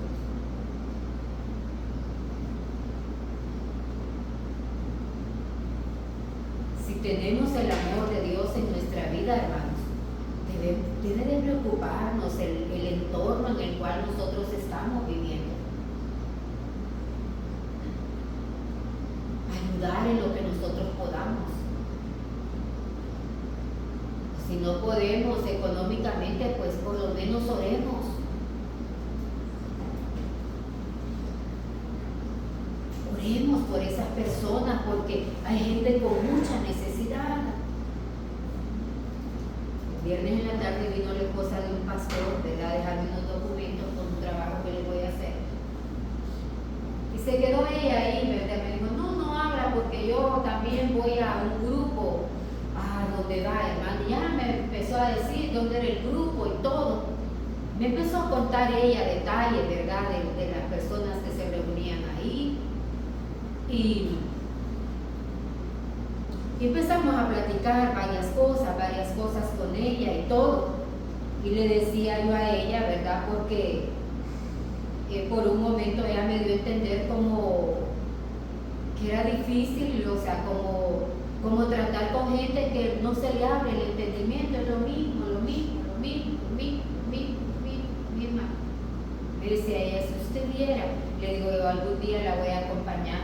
Si tenemos el amor de Dios en nuestra vida, hermanos, debe de preocuparnos el entorno en el cual nosotros estamos viviendo. Ayudar en lo que nosotros podamos. Si no podemos económicamente, pues por lo menos oremos. Oremos por esas personas porque hay gente con mucha necesidad. El viernes en la tarde vino la esposa de un pastor, ¿verdad? A dejarme unos documentos con un trabajo que le voy a hacer. Y se quedó ella ahí, ¿verdad? Me dijo, no habla porque yo también voy a un grupo. ¿Dónde va, hermano? Y ya me empezó a decir dónde era el grupo y todo. Me empezó a contar ella detalles, ¿verdad? De las personas que se reunían ahí. Y empezamos a platicar varias cosas con ella y todo. Y le decía yo a ella, ¿verdad? Porque por un momento ella me dio a entender como que era difícil, o sea, como tratar con gente que no se le abre el entendimiento, es lo mismo. Me decía ella, si usted viera, le digo yo, algún día la voy a acompañar,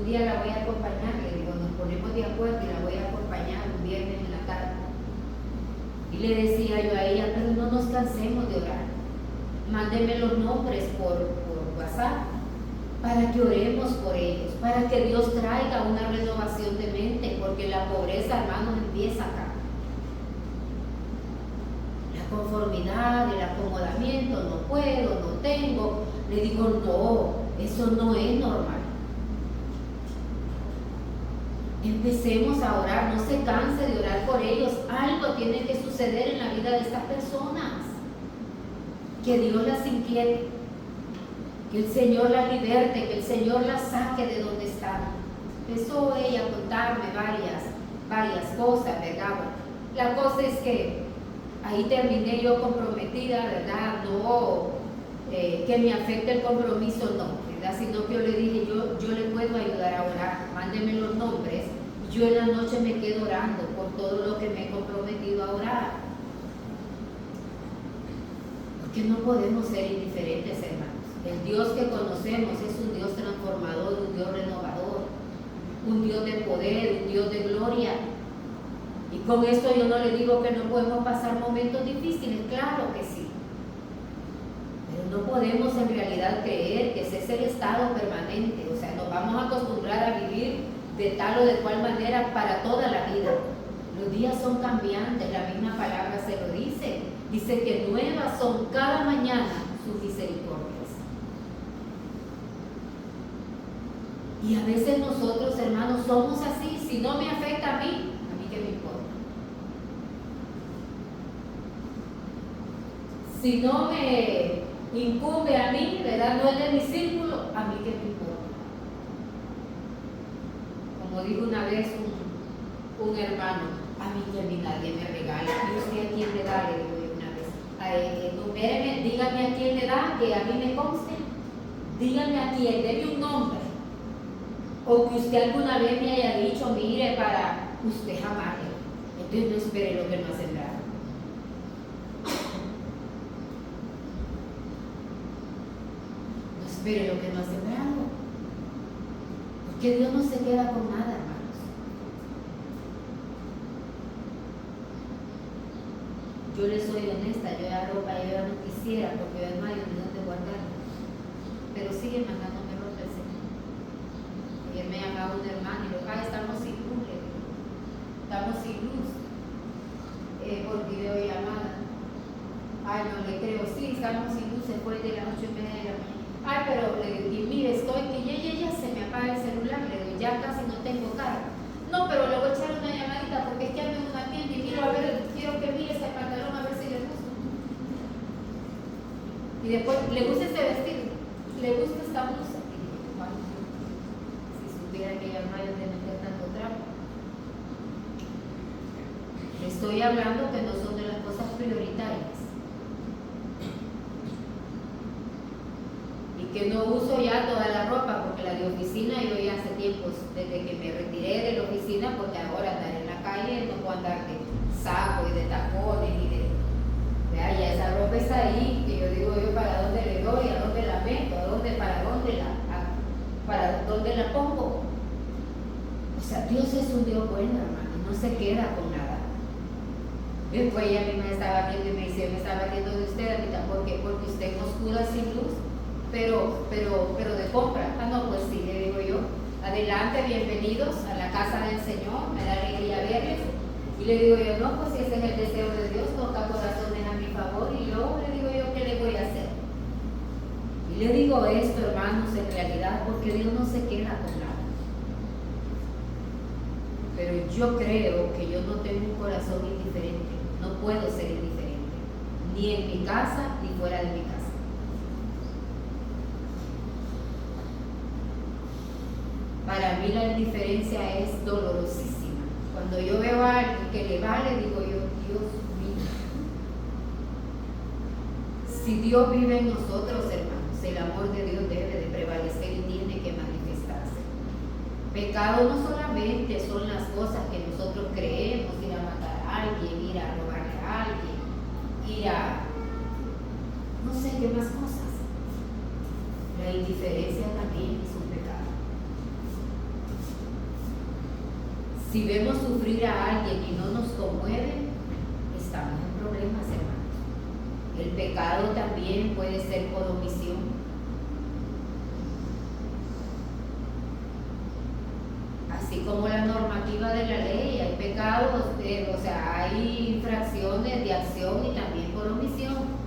le digo, nos ponemos de acuerdo y la voy a acompañar un viernes en la tarde. Y le decía yo a ella, pero no nos cansemos de orar, mándeme los nombres por WhatsApp para que oremos por ellos, para que Dios traiga una renovación de mente, porque la pobreza, hermanos, empieza acá. La conformidad, el acomodamiento, no puedo, no tengo. Le digo, no, eso no es normal. Empecemos a orar, no se canse de orar por ellos. Algo tiene que suceder en la vida de estas personas. Que Dios las inquiete, que el Señor las liberte, que el Señor las saque de donde están. Empezó ella a contarme varias cosas, ¿verdad? La cosa es que ahí terminé yo comprometida, ¿verdad? No que me afecte el compromiso, no, ¿verdad? Sino que yo le dije, yo le puedo ayudar a orar, mándeme los nombres, y yo en la noche me quedo orando por todo lo que me he comprometido a orar. Porque no podemos ser indiferentes, hermanos. El Dios que conocemos es un Dios transformador, un Dios renovador, un Dios de poder, un Dios de gloria. Y con esto yo no le digo que no podemos pasar momentos difíciles, claro que sí. Pero no podemos en realidad creer que ese es el estado permanente. O sea, nos vamos a acostumbrar a vivir de tal o de cual manera para toda la vida. Los días son cambiantes, la misma palabra se lo dice. Dice que nuevas son cada mañana sus misericordias. Y a veces nosotros, hermanos, somos así. Si no me afecta a mí qué me importa. Si no me incumbe a mí, ¿verdad? No es de mi círculo, a mí qué me importa. Como dijo una vez un hermano, a mí que a mí nadie me regala. ¿Y usted a quién le da? Le digo yo una vez. Numéreme, dígame a quién le da, que a mí me conste. Dígame a quién, deme un nombre. O que usted alguna vez me haya dicho, mire, para usted jamás. Entonces no espere lo que no ha sembrado. No espere lo que no ha sembrado. Porque Dios no se queda con nada, hermanos. Yo les soy honesta, yo la ropa yo ya no quisiera porque yo no hay donde guardarla. Pero sigue mandándome ropa el Señor. Ayer me llamaba un hermano y le dijo, estamos sin luz, estamos sin luz. Por videollamada. No le creo, sí, estamos sin luz, se fue de las 8:30 de la mañana. Pero le digo, mire, estoy que ya se me apaga el celular, le digo, ya casi no tengo carga. No, pero le voy a echar una llamadita porque es que ando en una tienda y miro a ver, quiero que mire este pantalón a ver si le gusta. Y después, ¿le gusta este vestido? ¿Le gusta esta blusa? Y digo, si supiera que ya no hay donde meter tanto trapo. Le estoy hablando que no son de las cosas prioritarias. Y que no uso ya toda la ropa, porque la de oficina yo ya hace tiempo, desde que me retiré de la oficina, porque ahora andar en la calle no puedo andar de saco y de tacones y de... Ya esa ropa está ahí, que yo digo yo para dónde le doy, a dónde la meto, para dónde la pongo. O sea, Dios es un Dios bueno, hermano, no se queda con nada. Después ella a mí me estaba viendo y me dice, me estaba viendo de usted, ahorita, porque usted nos cura sin luz, pero de compra. No, pues sí, le digo yo, adelante, bienvenidos a la casa del Señor, me da alegría verles. Y le digo yo, no, pues si ese es el deseo de Dios, toca corazones a mi favor, y yo le digo yo, ¿qué le voy a hacer? Y le digo esto, hermanos, en realidad, porque Dios no se queda con nada. Pero yo creo que yo no tengo un corazón indiferente, no puedo ser indiferente, ni en mi casa ni fuera de mi casa. Para mí la indiferencia es dolorosísima. Cuando yo veo a alguien que le vale, digo yo, Dios mío. Si Dios vive en nosotros, hermanos, el amor de Dios debe de prevalecer y tiene que manifestarse. Pecado no solamente son las cosas que nosotros creemos, ir a matar a alguien, ir a robarle a alguien, ir a no sé qué más cosas. La indiferencia también es un pecado. Si vemos sufrir a alguien y no nos conmueve, estamos en problemas, hermanos. El pecado también puede ser por omisión. así como la normativa de la ley, hay pecados, o sea, hay infracciones de acción y también por omisión.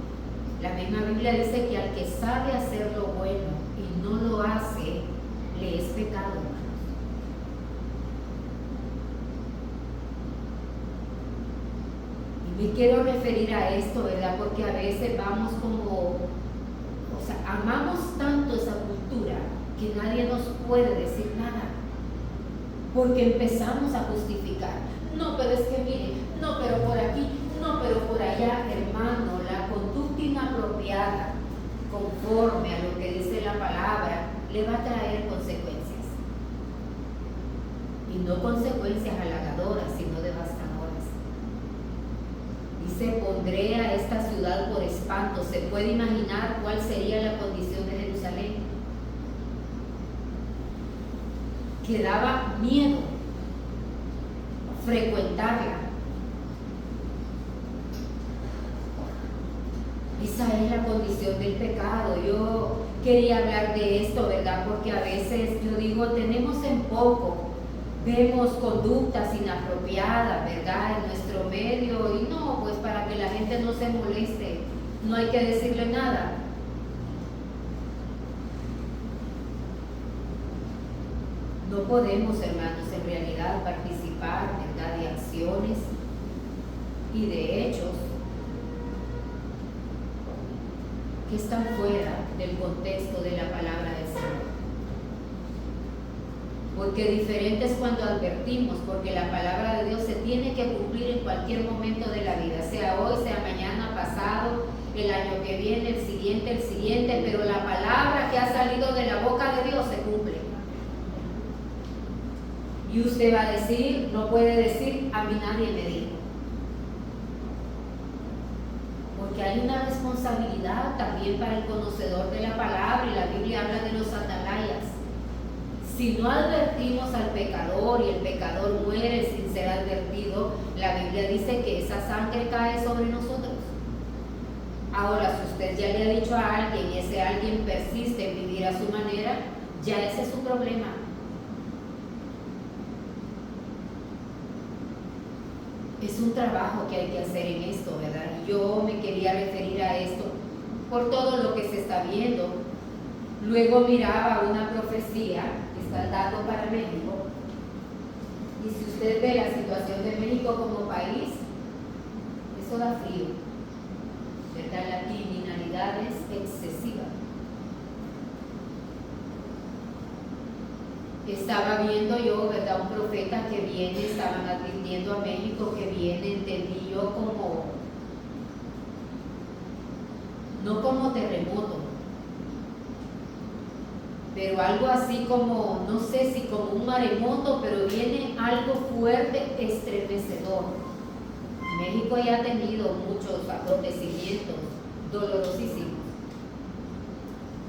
La misma Biblia dice que al que sabe hacer lo bueno y no lo hace, le es pecado, hermanos. Y me quiero referir a esto, ¿verdad? Porque a veces vamos como, o sea, amamos tanto esa cultura que nadie nos puede decir nada. Porque empezamos a justificar. No, pero es que mire, no, pero por aquí, no, pero por allá, hermano, la conducta inapropiada, conforme a lo que dice la palabra, le va a traer consecuencias. Y no consecuencias halagadoras, sino devastadoras. Dice, pondré a esta ciudad por espanto. ¿Se puede imaginar cuál sería la condición de Jerusalén? Que daba miedo frecuentarla. Esa es la condición del pecado. Yo quería hablar de esto, ¿verdad? Porque a veces yo digo, tenemos en poco, vemos conductas inapropiadas, ¿verdad? En nuestro medio y no, pues para que la gente no se moleste, no hay que decirle nada. No podemos, hermanos, en realidad participar, ¿verdad?, de acciones y de hechos que están fuera del contexto de la palabra del Señor. Porque diferente es cuando advertimos, porque la palabra de Dios se tiene que cumplir en cualquier momento de la vida, sea hoy, sea mañana, pasado, el año que viene, el siguiente, pero la palabra que ha salido de la boca de Dios se cumple. Y usted va a decir, no puede decir, a mí nadie me dijo. Porque hay una responsabilidad también para el conocedor de la palabra, y la Biblia habla de los atalayas. Si no advertimos al pecador y el pecador muere sin ser advertido, la Biblia dice que esa sangre cae sobre nosotros. Ahora, si usted ya le ha dicho a alguien y ese alguien persiste en vivir a su manera, ya ese es su problema. Es un trabajo que hay que hacer en esto, ¿verdad? Yo me quería referir a esto por todo lo que se está viendo. Luego miraba una profecía que está dando para México. Y si usted ve la situación de México como país, eso da frío, ¿verdad? La criminalidad es excesiva. Estaba viendo yo, ¿verdad?, un profeta que viene, estaban advirtiendo a México que viene, entendí yo, como, no como terremoto, pero algo así como, no sé si como un maremoto, pero viene algo fuerte, estremecedor. México ya ha tenido muchos acontecimientos dolorosísimos,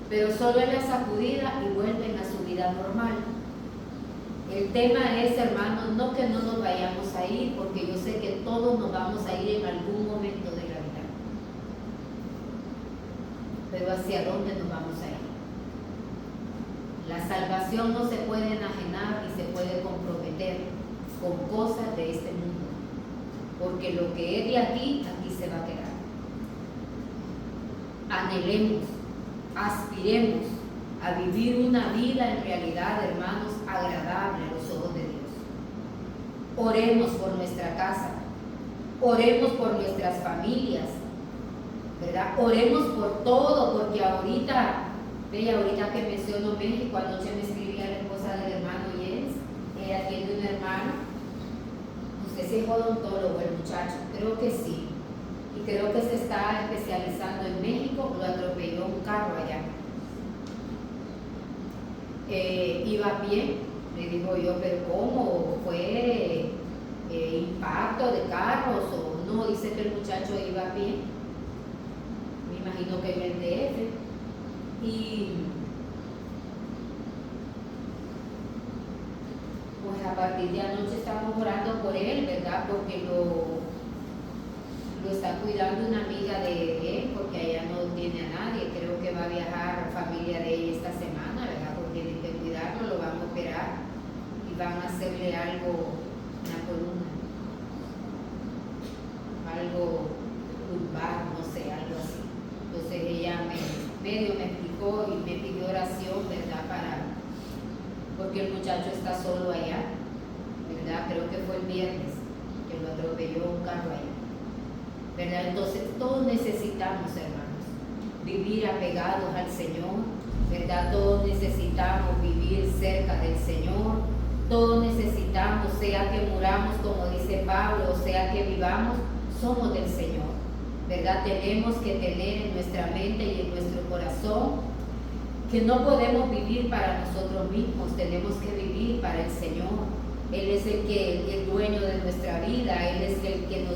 pero solo es la sacudida y vuelven a su vida normal. El tema es, hermanos, no que no nos vayamos a ir, porque yo sé que todos nos vamos a ir en algún momento de la vida. Pero ¿hacia dónde nos vamos a ir? La salvación no se puede enajenar ni se puede comprometer con cosas de este mundo, porque lo que es de aquí, aquí se va a quedar. Anhelemos, aspiremos a vivir una vida en realidad, hermanos, agradable a los ojos de Dios. Oremos por nuestra casa, oremos por nuestras familias, ¿verdad? Oremos por todo, porque ahorita que menciono México, anoche me escribía la esposa del hermano Jens, ella tiene un hermano, no sé si es odontólogo el muchacho, creo que sí, y creo que se está especializando en México, lo atropelló un carro allá. Iba bien, le digo yo, pero ¿cómo? ¿Fue impacto de carros o no? Dice que el muchacho iba bien, me imagino que en el DF, y pues a partir de anoche estamos orando por él, ¿verdad? Porque lo está cuidando una amiga de él, porque allá no tiene a nadie. Creo que va a viajar familia de ella esta semana, ¿verdad? Porque tienen que cuidarlo, lo van a operar y van a hacerle algo, una columna, algo lumbar, no sé, algo así. Entonces ella medio me explicó y me pidió oración, ¿verdad? Porque el muchacho está solo allá, ¿verdad? Creo que fue el viernes que lo atropelló un carro allá, ¿verdad? Entonces todos necesitamos, hermanos, vivir apegados al Señor, ¿verdad? Todos necesitamos vivir cerca del Señor, todos necesitamos, sea que muramos, como dice Pablo, o sea que vivamos, somos del Señor, ¿verdad? Tenemos que tener en nuestra mente y en nuestro corazón que no podemos vivir para nosotros mismos, tenemos que vivir para el Señor. Él es el dueño de nuestra vida, Él es el que nos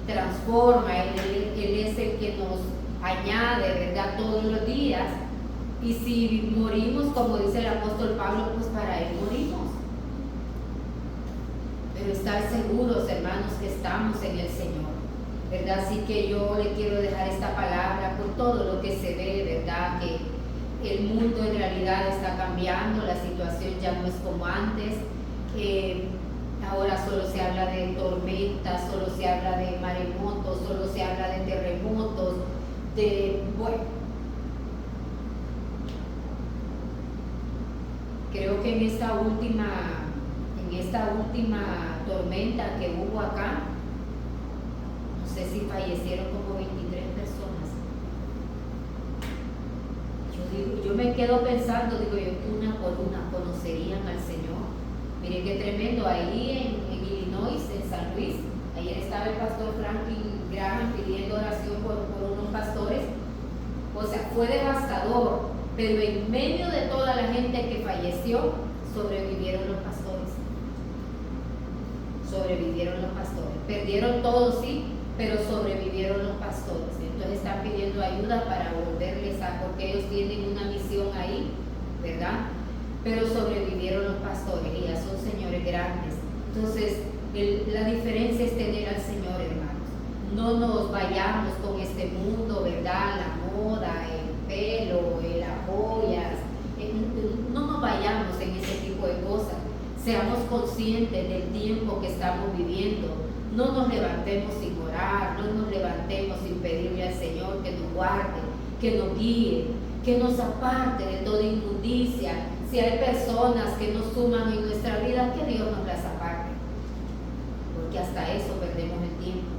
transforma, Él es el que nos añade, ¿verdad? Todos los días. Y si morimos, como dice el apóstol Pablo, pues para Él morimos. Pero estar seguros, hermanos, que estamos en el Señor, ¿verdad? Así que yo le quiero dejar esta palabra por todo lo que se ve, ¿verdad? Que el mundo en realidad está cambiando, la situación ya no es como antes. Ahora solo se habla de tormentas, solo se habla de maremotos, solo se habla de terremotos, creo que en esta última tormenta que hubo acá, no sé si fallecieron como 23 personas. Yo me quedo pensando, digo yo, una por una conocerían al Señor. Mire qué tremendo, ahí en Illinois, en San Luis, ayer estaba el pastor Franklin Graham pidiendo oración por unos pastores. O sea, fue devastador, pero en medio de toda la gente que falleció, sobrevivieron los pastores. Sobrevivieron los pastores. Perdieron todo, sí, pero sobrevivieron los pastores. Entonces están pidiendo ayuda para volverles porque ellos tienen una misión ahí, ¿verdad? Pero sobrevivieron los pastores y ya son señores grandes. Entonces, la diferencia es tener al Señor, hermanos. No nos vayamos con este mundo, ¿verdad? La moda, el pelo, las joyas. No nos vayamos en ese tipo de cosas. Seamos conscientes del tiempo que estamos viviendo. No nos levantemos sin orar, no nos levantemos sin pedirle al Señor que nos guarde, que nos guíe, que nos aparte de toda inmundicia. Si hay personas que nos suman en nuestra vida, que Dios nos las aparte, porque hasta eso perdemos el tiempo.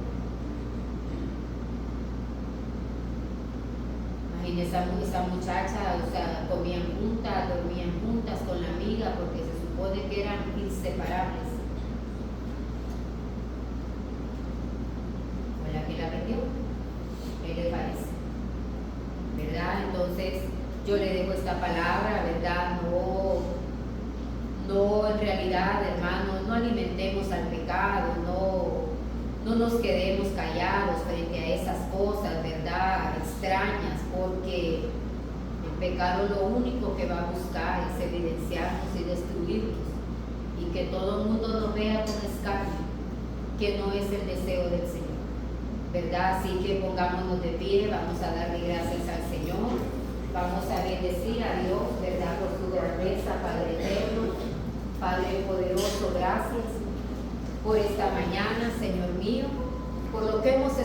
Imagínense esa muchacha, o sea, comían juntas, dormían juntas con la amiga, porque se supone que eran inseparables. Fue la que la metió. ¿Qué le parece? ¿Verdad? Entonces, yo le dejo esta palabra, ¿verdad? No en realidad, hermanos, no alimentemos al pecado, no nos quedemos callados frente a esas cosas, ¿verdad? Extrañas, porque el pecado lo único que va a buscar es evidenciarnos y destruirnos, y que todo el mundo nos vea con escarnio, que no es el deseo del Señor, ¿verdad? Así que pongámonos de pie, vamos a darle gracias al Señor, vamos a bendecir a Dios, ¿verdad? Por su grandeza, Padre eterno, Padre poderoso, gracias por esta mañana, Señor mío, por lo que hemos